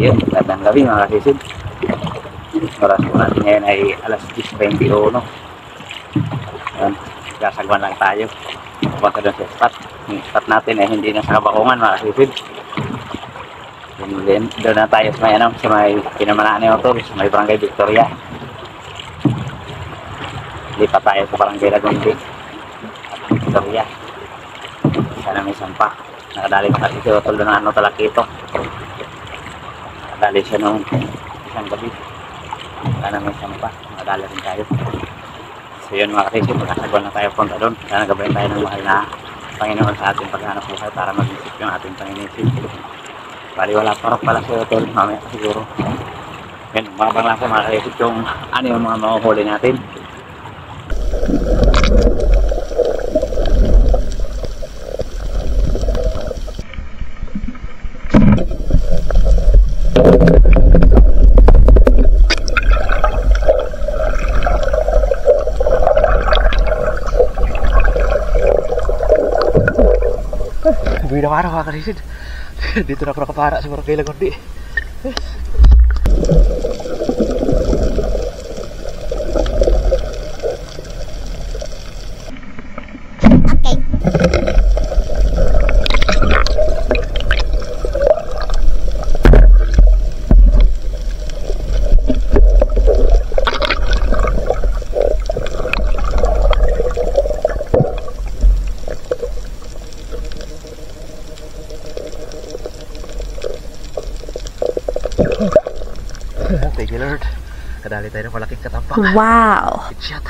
Yun, magandang gabi mga kasisid. Oras po natin ngayon ay alas 10:21. Ayan, sasagwan lang tayo. Pupunta doon sa spot. Yung spot natin ay hindi na sa Kabakungan mga kasisid. Doon na tayo sa may Pinamanaan ni Otol, sa may Barangay Victoria. Lipat tayo sa Barangay Lagundi Victoria. Sana may sampa. Nakadali na kasi si Otol doon na Talakito. Nakadali siya nung isang gabi. Sana may sampa. Nakadali rin tayo. So yun mga kasisip, magkasagwan na tayo punta doon. Sana gabayin tayo ng mahal na Panginoon sa ating paghanap buhay para mag-isip yung ating panginisip. Bali wala parang pala si Otol. Mamaya siguro. Yan, mabang lang po mga kasisip yung ano yung mga mahuhuli natin. Buwi na araw mga kasisid. Dito na ako nakapara sa Barangay Lagundi. Thank you Lord. Kadali tayo ng malaking katampak. Wow! Good shot.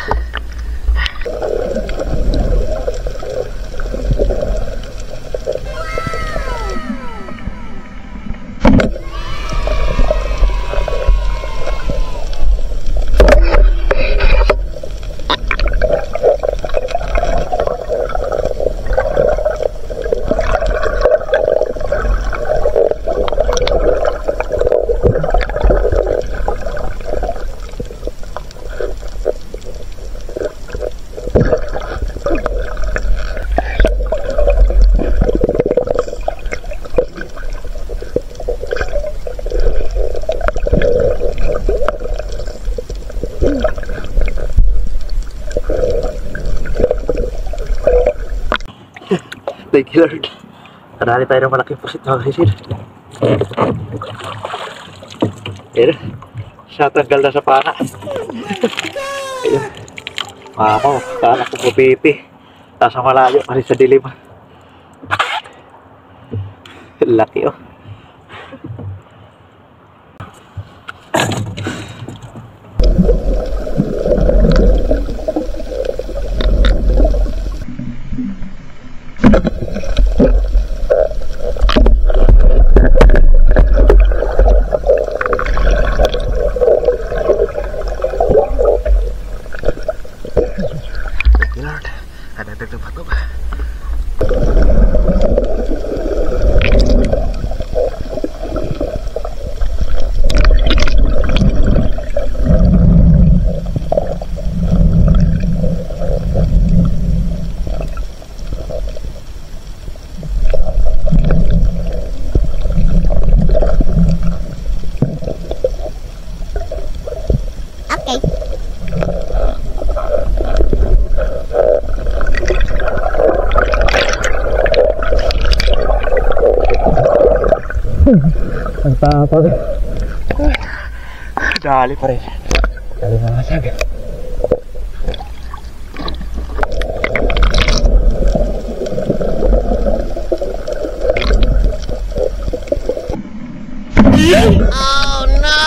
Thank you Lord. Kadali tayo ng malaking pusit mga kasisid. Ayan. Siya tanggal na sa pana. Ayan. Mamaw. Kala ko pupipi. Nasa malayo kasi sa dilim. Laki oh. Ang tapag. Dali pa rin. Dali mga sag. Oh no!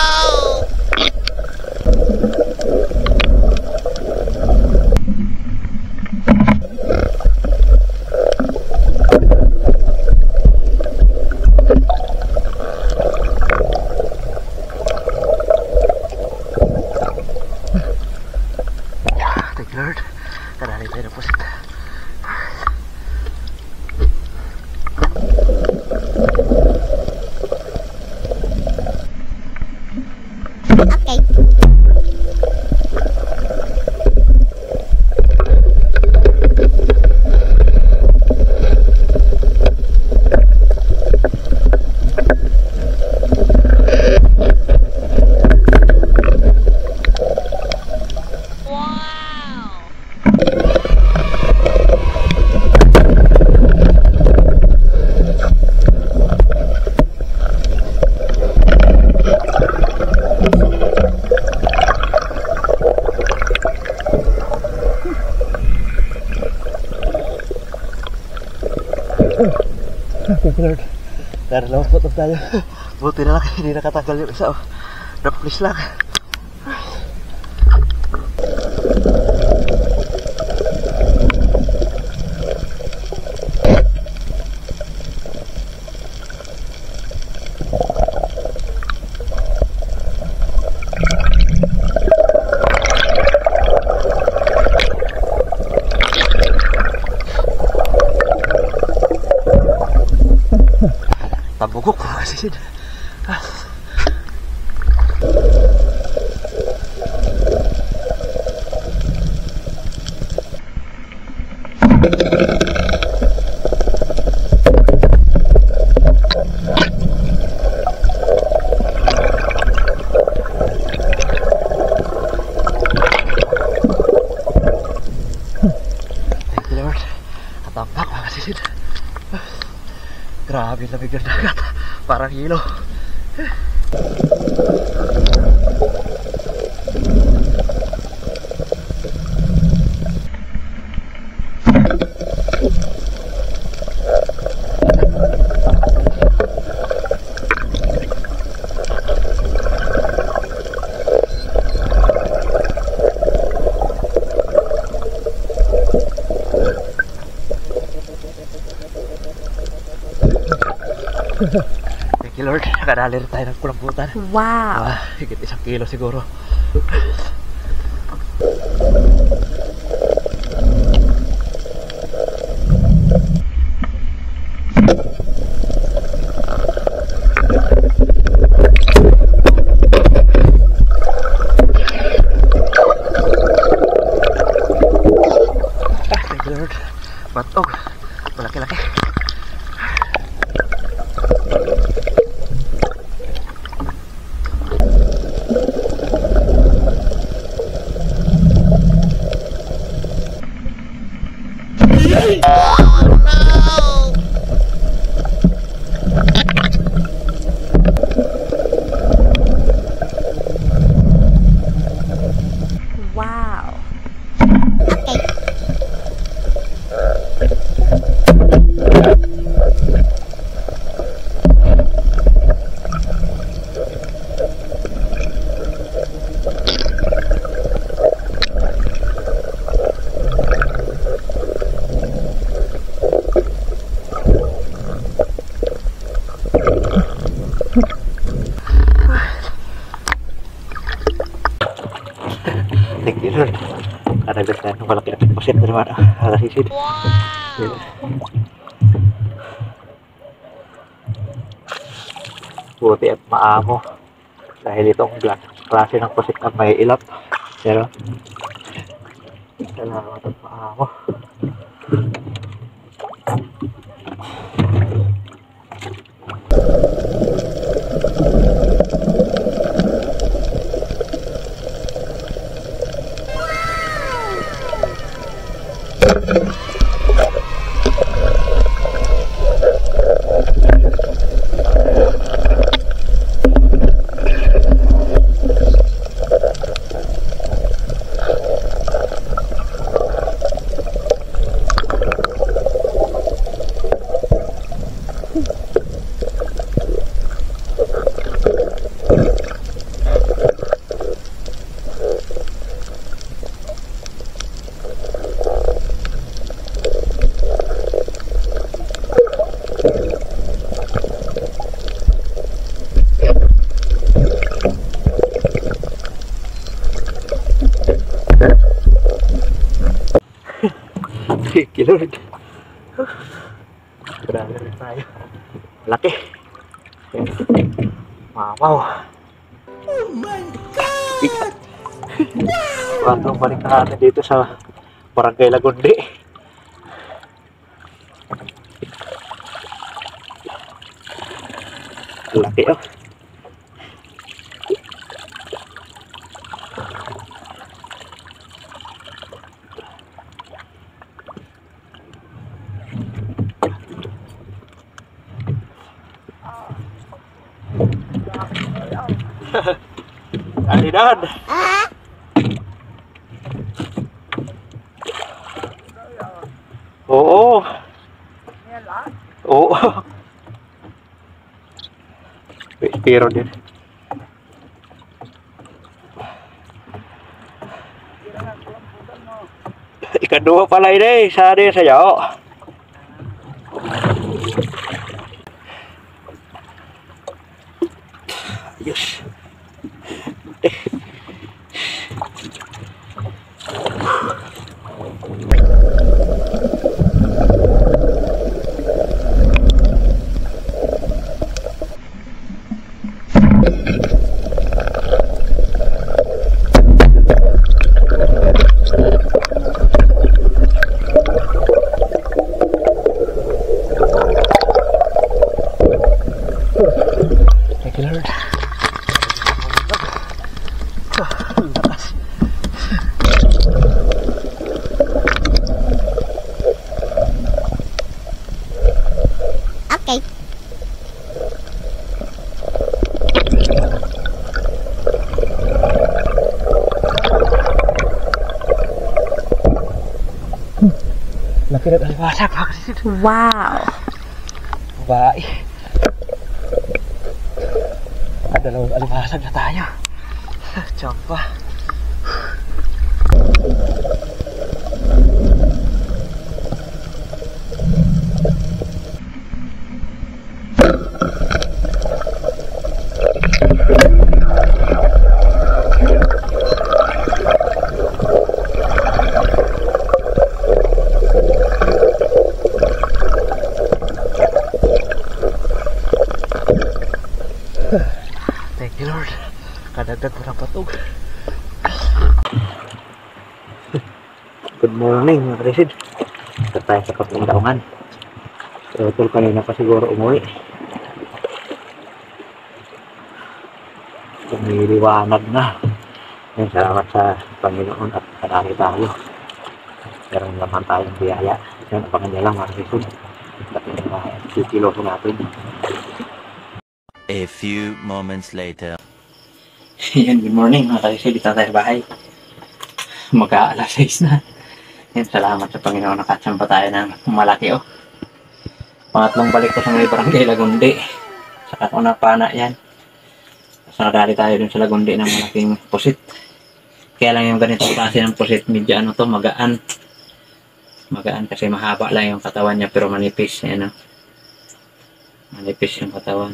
Thank you Lord. Kaya lawas po tayo. Buti na lang, hindi nakatanggal yung isa. Napaklis lang. Tabugok ko kasi sin. Thank you Lord. Katampak kasi sin. Grabe lamig ng dagat. Parang hilo. Thank you Lord, nakadali rin tayo ng kulambutan. Wow. Higit 1 kilo siguro. Thank you Lord. Batog. Malaki-laki. Wow. Thank you Lord. Karagdag tayo ng malaki at pasit na naman. Alasisid. Buti at maamo. Dahil itong klase ng pasit ang may ilap. Pero salamat at maamo. Thank you Lord. Grabe rin tayo. Laki. Mamaw. Oh my God! Bagong balik na natin dito sa Barangay Lagundi. Laki oh. Alidan. Oo. Oo. Pero din. Ikaduha pala ini, sari sayo. Yes. Thank you, Lord. Okay. Laki na alimasag, mga kalisid. Wow. Babae. Dalawang alimasag na tayo. Tsampa. Thank you, Lord. Kadagdag ko ng patog. Good morning, mga kalisid. Ito tayo sa kapindaungan. So, ito kanina pa siguro umuwi. Lumiliwanag na. Yan, salamat sa Panginoon at kadami tayo. Meron naman tayong biyaya. Yan, abangan niya lang, mga kalisid. At yung mga kikiloso natin. A few moments later. Yan, good morning mga kalisid. Dito tayo sa bahay. Mag-aalas 6 na. Yan, salamat sa Panginoon. Nakatsampa tayo ng malaki oh. Pangatlong balik ko sa may barangay Lagundi. Saka ko na pana yan. So nadali tayo dun sa Lagundi ng malaking pusit. Kaya lang yung ganitong klase ng pusit, medyo ano to, magaan. Magaan kasi mahaba lang yung katawan niya pero manipis. Yan, oh. Manipis yung katawan.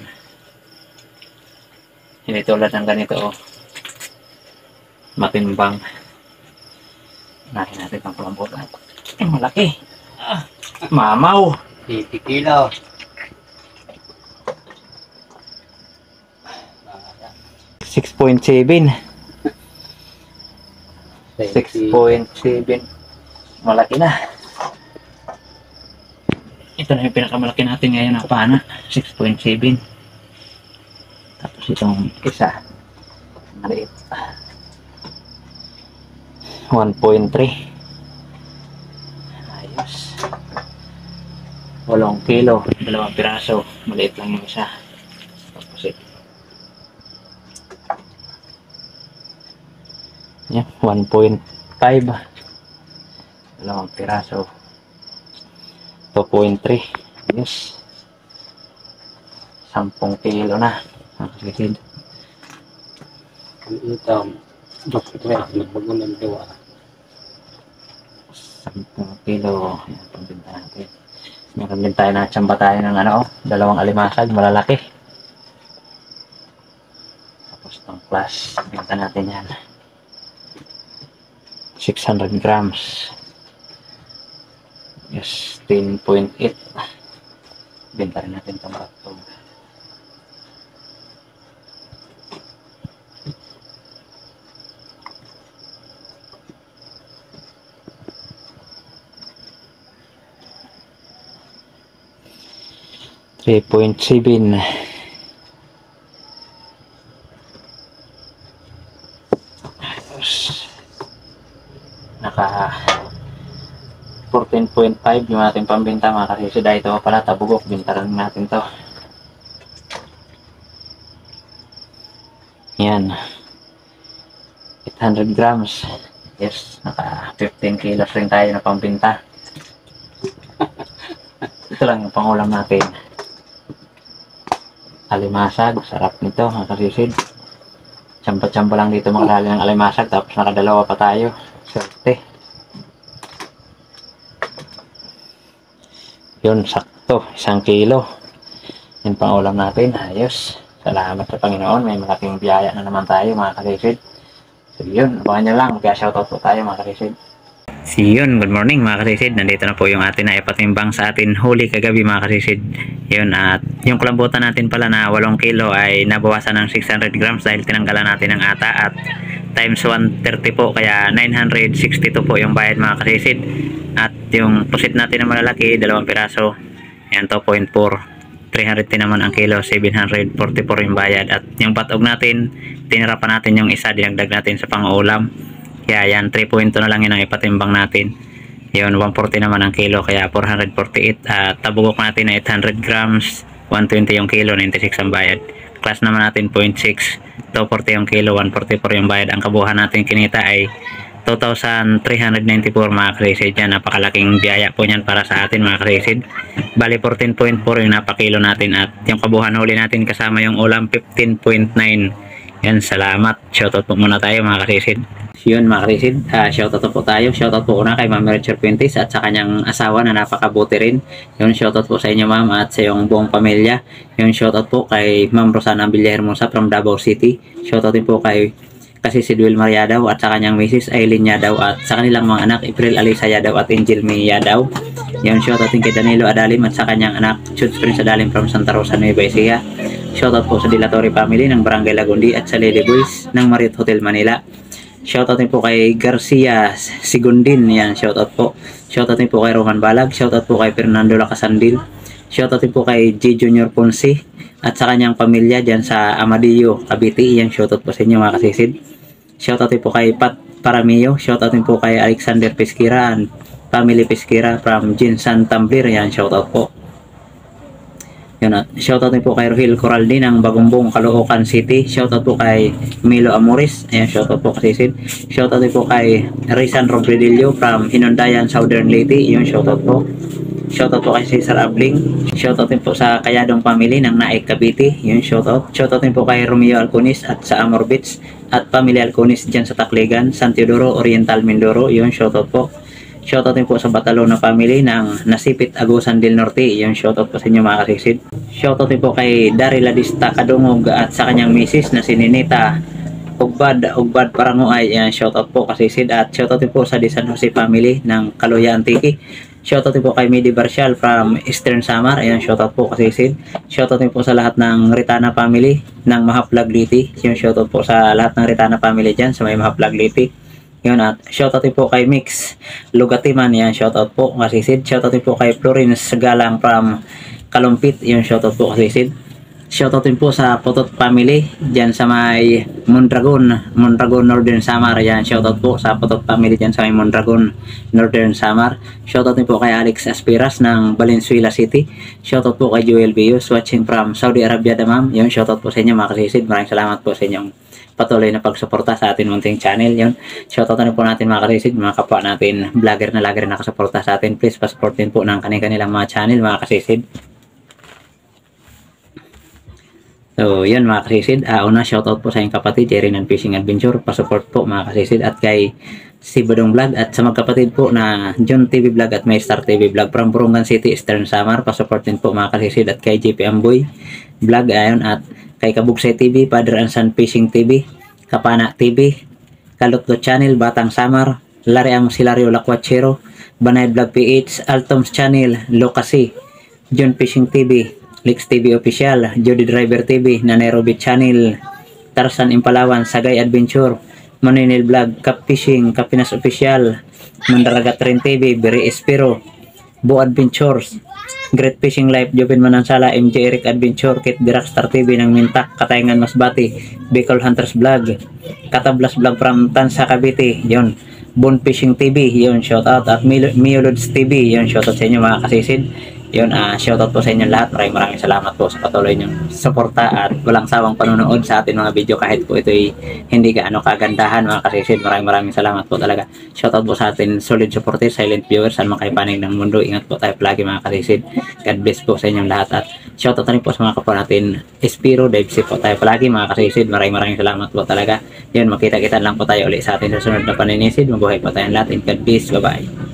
Hindi tulad ng ganito oh. Matimbang. Nahin natin ang palambutan. Malaki. Mamaw. 80 kilo. 6.7. 6.7. Malaki na. Ito na yung pinakamalaki natin ngayon na pana. 6.7. Tapos itong isa. Maliit. 1.3. Ayos. 8 kilo. 2 piraso. Maliit lang yung isa. Tapos ito. Yan, 1.5. 2 piraso. 2.3. Yes. 10 kilo na. Nakakilid. Ito, bakit rin, nagbagulang gawa. 10 kilo. Yan, pagbinta natin. Meron din tayo na tsamba tayo ng ano, 2 alimasag, malalaki. Tapos itong plus, binta natin yan. 600 grams. Yes, 10.8. Binta rin natin itong batog. $3.7. Naka 14.5 yung ating pambinta mga kasi dahil ito pala tabugok, bintaran natin to. Yan, 800 grams. Yes, naka 15 kilos rin tayo na pambinta. Ito lang yung pangulam natin. alimasag. Sarap nito mga kasisid. Tsampa-tsampa lang dito makadali ng alimasag, tapos nakadalawa pa tayo. Swerte. Yun, sakto. 1 kilo. Yun pang ulam natin. Ayos. Salamat sa Panginoon. May malaking biyaya na naman tayo mga kasisid. So yun, abangan nyo lang. Kaya shoutout po tayo mga kasisid. So yun, good morning mga kasisid. Nandito na po yung atin na ipatimbang sa atin huli kagabi mga kasisid. Yun, at yung kulambutan natin pala na 8 kilo ay nabawasan ng 600 grams dahil tinanggalan natin ng ata at times 130 po, kaya 962 po yung bayad mga kasisid. At yung pusit natin na malalaki, 2 piraso, yan 2.4, 310 naman ang kilo, 744 yung bayad. At yung patog natin, tinira pa natin yung isa, dinagdag natin sa pang-ulam. Kaya yan, 3.2 na lang yun ang ipatimbang natin. Yun, 140 naman ang kilo, kaya 448. At tabugok natin na 800 grams, 120 yung kilo, 96 ang bayad. Class naman natin 0.6, 240 yung kilo, 144 yung bayad. Ang kabuuan natin kinita ay 2,394 mga kasisid. Yan, napakalaking biyaya po yan para sa atin mga kasisid. Bali 14.4 yung napakilo natin, at yung kabuuan huli natin kasama yung ulam 15.9. Yan, salamat. Shoutout po muna tayo mga kasisid. Yun mga kasisid, shoutout po tayo. Shoutout po una kay Ma'am Richard Puentes at sa kanyang asawa na napakabuti rin. Yun, shoutout po sa inyo ma'am at sa iyong buong pamilya. Yun, shoutout po kay Ma'am Rosana Villahermosa from Davao City. Shoutout din po kay Kasisid Wilmar Yadaw at sa kanyang Mrs. Aileen Yadaw at sa kanilang mga anak April Alisa Yadaw at Angel May Yadaw. Yun, shoutout din kay Danilo Adalim at sa kanyang anak Chuds Prince Adalim from Santa Rosa, Nueva Ecija. Shoutout po sa Dilatori family ng Barangay Lagundi at sa Lady Boys ng Marriott Hotel Manila. Shoutout din po kay Garcia Sigundin. Yan, shoutout po. Shoutout din po kay Roman Balag. Shoutout po kay Fernando Lacasandil. Shoutout din po kay G. Junior Ponce at sa kanyang pamilya dyan sa Amadillo, Cavite. Yan, shoutout po sa inyo mga kasisid. Shoutout din po kay Pat Paramio. Shoutout din po kay Alexander Pesquira and family Pesquira from Jinsan Tambir. Yan, shoutout po. Yun, at shoutout din po kay Rohil Coraldi ng Bagumbong, Caloocan City. Shoutout po kay Milo Amoris. Ayan, shoutout po kasisid. Shoutout din po kay Rizan Robredillo from Hinundayan, Southern Leyte. Yun, shoutout po. Shoutout po kay Cesar Abling. Shoutout din po sa Kayadong family ng Naik, Cavite. Yun, shoutout. Shoutout din po kay Romeo Alconis at sa Amor Beach at Pamilya Alconis dyan sa Tacligan, San Teodoro, Oriental Mindoro. Yun, shoutout po. Shoutout din po sa Batalona family ng Nasipit, Agusan del Norte. Yung shoutout po sa inyo mga kasisid. Shoutout din po kay Dari Ladista Kadungog at sa kanyang misis na si Ninita Ugbad Paranguay. Yan, shoutout po kasisid. At shoutout din po sa Di San Jose family ng Kaluya Antique. Shoutout din po kay Midi Barcial from Eastern Samar. Ayan, shoutout po kasisid. Shoutout din po sa lahat ng Ritana family ng Mahaplag Liti. Yung shoutout po sa lahat ng Ritana family dyan sa may Mahaplag Liti. Yun, at shoutout din po kay Mix Lugatiman. Yan, shoutout po kasisid. Shoutout din po kay Florence Galang from Kalumpit. Yun, shoutout po kasisid. Shoutout din po sa Potot family dyan sa may Mondragon Northern Samar. Yan, shoutout po sa Potot family dyan sa may Mondragon Northern Samar. Shoutout din po kay Alex Aspiras ng Valenzuela City. Shoutout po kay Joel Bios watching from Saudi Arabia Damam. Yun, shoutout po sa inyo mga kasisid. Maraming salamat po sa inyong patuloy na pagsuporta sa atin munting channel. Yun, shoutout na po natin mga kasisid, mga kapwa natin vlogger na lagi rin nakasuporta sa atin. Please pasuportin po ng kanilang mga channel mga kasisid. So yun mga kasisid, una shoutout po sa inyong kapatid Jerry ng Fishing Adventure, pasupport po mga kasisid, at kay si Badong Vlog at sa magkapatid po na John TV Vlog at Maystar TV Vlog from Burungan City, Eastern Samar, pasuportin po mga kasisid, at kay JP Amboy Vlog. Ayon, at kay Kabugsay TV, Father and Son Fishing TV, Kapana TV, Kalutlo Channel, Batang Samar, Lariam Silario Lakwachero, Banay Vlog PH, Altoms Channel, Lokasi, John Fishing TV, Lex TV Official, Jody Driver TV, Nairobi Channel, Tarzan Impalawan, Sagay Adventure, Maninil Vlog, Cap Fishing, Kapinas Official, Mandaragat Train TV, Beri Espiro, Bo Adventures, Great Fishing Life, Jobin Manansala, MJ Eric Adventure, Kit Dirakstar TV ng Mintak, Katayangan Masbati, Bicol Hunters Vlog, Katablas Vlog from Tansa Cavite. Yun, Bon Fishing TV, yun, shoutout, at Miolods TV, yun, shoutout sa inyo mga kasisid. Yun, shoutout po sa inyong lahat. Maraming salamat po sa patuloy niyong suporta at walang sawang panonood sa ating mga video kahit po ito'y hindi gaano kagandahan mga kasisid. Maraming salamat po talaga. Shoutout po sa ating solid supporters, silent viewers, saan makaipanig ng mundo. Ingat po tayo palagi mga kasisid. God bless po sa inyong lahat at shoutout rin po sa mga kapwa natin Espiro, Divesip po tayo palagi mga kasisid. Maraming salamat po talaga. Yun, makita-kita lang po tayo ulit sa ating susunod na paninisid. Mabuhay po tayong lahat and God bless. Bye-bye.